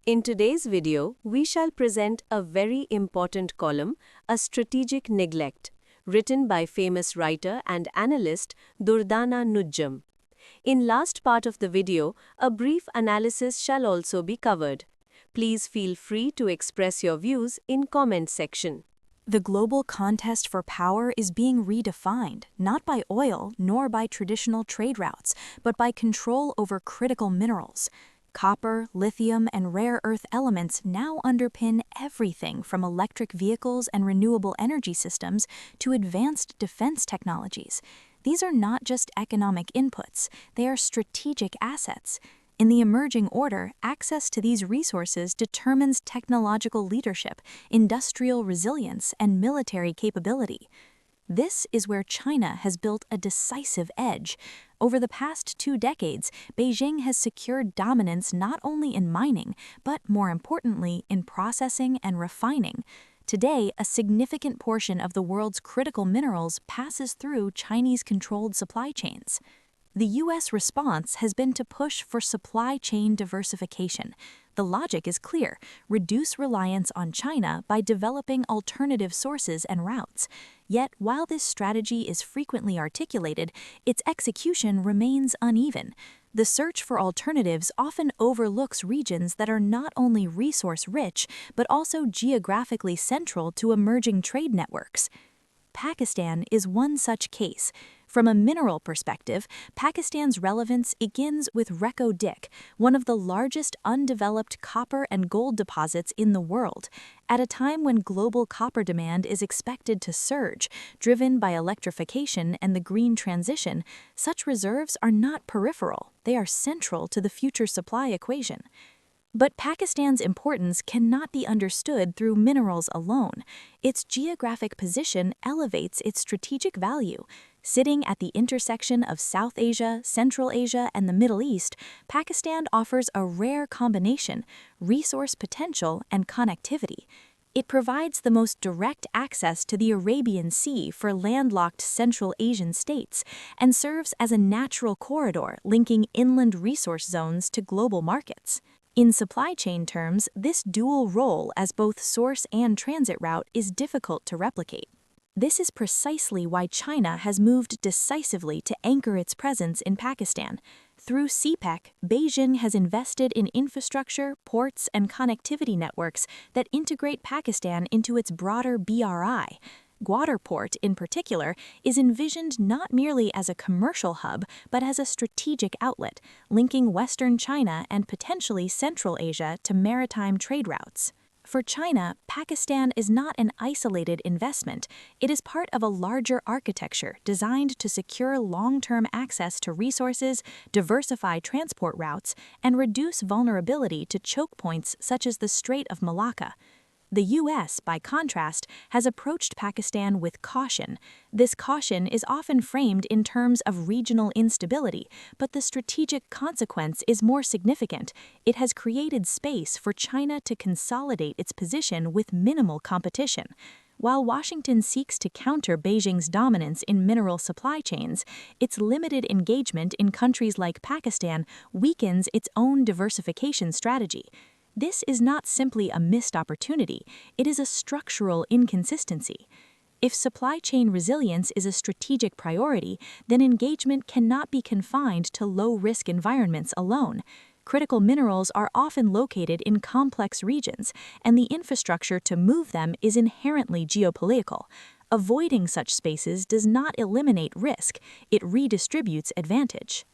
In today's video, we shall present a very important column, A Strategic Neglect, written by famous writer and analyst Durdana Najam. In last part of the video, a brief analysis shall also be covered. Please feel free to express your views in comment section. The global contest for power is being redefined, not by oil nor by traditional trade routes, but by control over critical minerals. Copper, lithium, and rare earth elements now underpin everything from electric vehicles and renewable energy systems to advanced defense technologies. These are not just economic inputs, they are strategic assets. In the emerging order, access to these resources determines technological leadership, industrial resilience, and military capability. This is where China has built a decisive edge. Over the past 2 decades, Beijing has secured dominance not only in mining, but more importantly, in processing and refining. Today, a significant portion of the world's critical minerals passes through Chinese-controlled supply chains. The U.S. response has been to push for supply chain diversification. The logic is clear: reduce reliance on China by developing alternative sources and routes. Yet, while this strategy is frequently articulated, its execution remains uneven. The search for alternatives often overlooks regions that are not only resource-rich, but also geographically central to emerging trade networks. Pakistan is one such case. From a mineral perspective, Pakistan's relevance begins with Reko Diq, one of the largest undeveloped copper and gold deposits in the world. At a time when global copper demand is expected to surge, driven by electrification and the green transition, such reserves are not peripheral, they are central to the future supply equation. But Pakistan's importance cannot be understood through minerals alone. Its geographic position elevates its strategic value. Sitting at the intersection of South Asia, Central Asia, and the Middle East, Pakistan offers a rare combination: resource potential and connectivity. It provides the most direct access to the Arabian Sea for landlocked Central Asian states and serves as a natural corridor linking inland resource zones to global markets. In supply chain terms, this dual role as both source and transit route is difficult to replicate. This is precisely why China has moved decisively to anchor its presence in Pakistan. Through CPEC, Beijing has invested in infrastructure, ports, and connectivity networks that integrate Pakistan into its broader BRI. Gwadar Port, in particular, is envisioned not merely as a commercial hub, but as a strategic outlet, linking Western China and potentially Central Asia to maritime trade routes. For China, Pakistan is not an isolated investment. It is part of a larger architecture designed to secure long-term access to resources, diversify transport routes, and reduce vulnerability to choke points such as the Strait of Malacca. The U.S., by contrast, has approached Pakistan with caution. This caution is often framed in terms of regional instability, but the strategic consequence is more significant. It has created space for China to consolidate its position with minimal competition. While Washington seeks to counter Beijing's dominance in mineral supply chains, its limited engagement in countries like Pakistan weakens its own diversification strategy. This is not simply a missed opportunity, it is a structural inconsistency. If supply chain resilience is a strategic priority, then engagement cannot be confined to low-risk environments alone. Critical minerals are often located in complex regions, and the infrastructure to move them is inherently geopolitical. Avoiding such spaces does not eliminate risk, it redistributes advantage.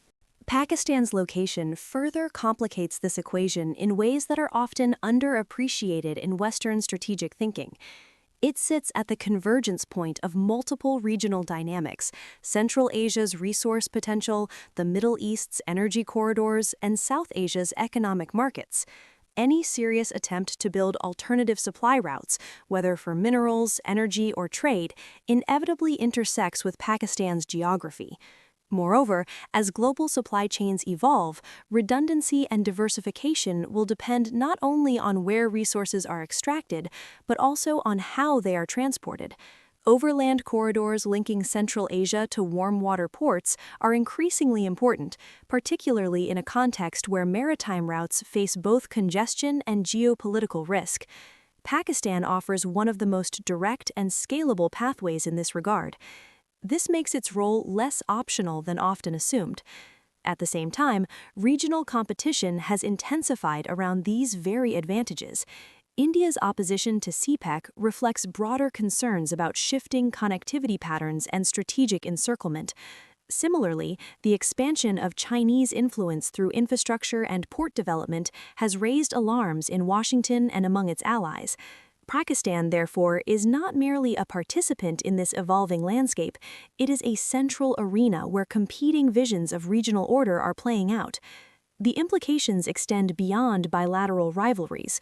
Pakistan's location further complicates this equation in ways that are often underappreciated in Western strategic thinking. It sits at the convergence point of multiple regional dynamics: Central Asia's resource potential, the Middle East's energy corridors, and South Asia's economic markets. Any serious attempt to build alternative supply routes, whether for minerals, energy, or trade, inevitably intersects with Pakistan's geography. Moreover, as global supply chains evolve, redundancy and diversification will depend not only on where resources are extracted, but also on how they are transported. Overland corridors linking Central Asia to warm water ports are increasingly important, particularly in a context where maritime routes face both congestion and geopolitical risk. Pakistan offers one of the most direct and scalable pathways in this regard. This makes its role less optional than often assumed. At the same time, regional competition has intensified around these very advantages. India's opposition to CPEC reflects broader concerns about shifting connectivity patterns and strategic encirclement. Similarly, the expansion of Chinese influence through infrastructure and port development has raised alarms in Washington and among its allies. Pakistan, therefore, is not merely a participant in this evolving landscape, it is a central arena where competing visions of regional order are playing out. The implications extend beyond bilateral rivalries.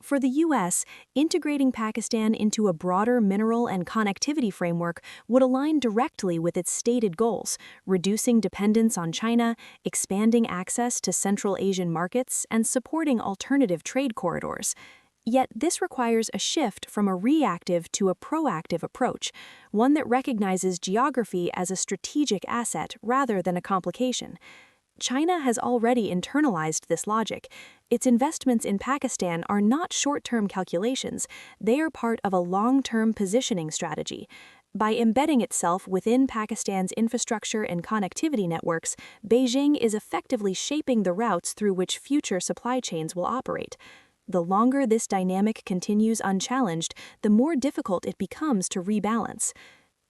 For the U.S., integrating Pakistan into a broader mineral and connectivity framework would align directly with its stated goals, reducing dependence on China, expanding access to Central Asian markets, and supporting alternative trade corridors. Yet this requires a shift from a reactive to a proactive approach, one that recognizes geography as a strategic asset rather than a complication. China has already internalized this logic. Its investments in Pakistan are not short-term calculations, they are part of a long-term positioning strategy. By embedding itself within Pakistan's infrastructure and connectivity networks, Beijing is effectively shaping the routes through which future supply chains will operate. The longer this dynamic continues unchallenged, the more difficult it becomes to rebalance.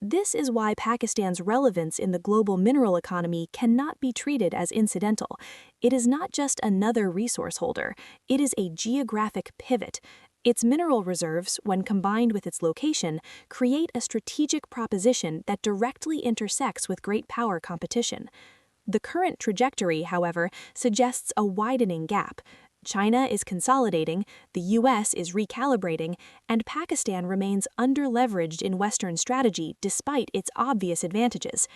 This is why Pakistan's relevance in the global mineral economy cannot be treated as incidental. It is not just another resource holder, it is a geographic pivot. Its mineral reserves, when combined with its location, create a strategic proposition that directly intersects with great power competition. The current trajectory, however, suggests a widening gap. China is consolidating, the U.S. is recalibrating, and Pakistan remains under-leveraged in Western strategy despite its obvious advantages.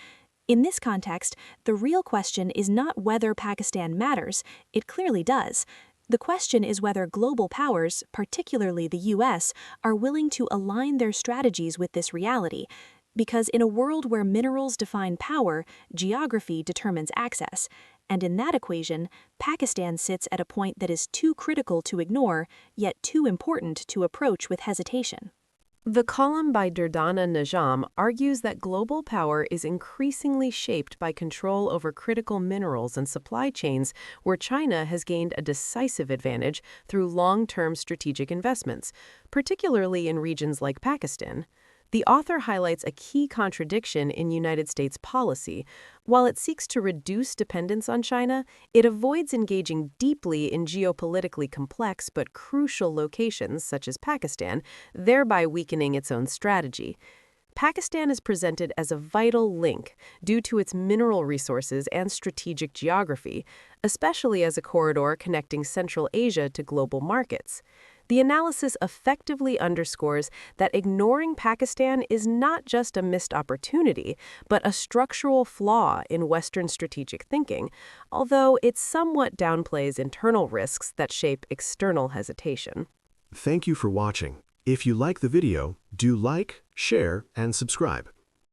In this context, the real question is not whether Pakistan matters, it clearly does. The question is whether global powers, particularly the U.S., are willing to align their strategies with this reality. Because in a world where minerals define power, geography determines access. And in that equation, Pakistan sits at a point that is too critical to ignore, yet too important to approach with hesitation. The column by Durdana Najam argues that global power is increasingly shaped by control over critical minerals and supply chains where China has gained a decisive advantage through long-term strategic investments, particularly in regions like Pakistan. The author highlights a key contradiction in United States policy. While it seeks to reduce dependence on China, it avoids engaging deeply in geopolitically complex but crucial locations such as Pakistan, thereby weakening its own strategy. Pakistan is presented as a vital link due to its mineral resources and strategic geography, especially as a corridor connecting Central Asia to global markets. The analysis effectively underscores that ignoring Pakistan is not just a missed opportunity, but a structural flaw in Western strategic thinking, although it somewhat downplays internal risks that shape external hesitation. Thank you for watching. If you like the video, do like, share, and subscribe.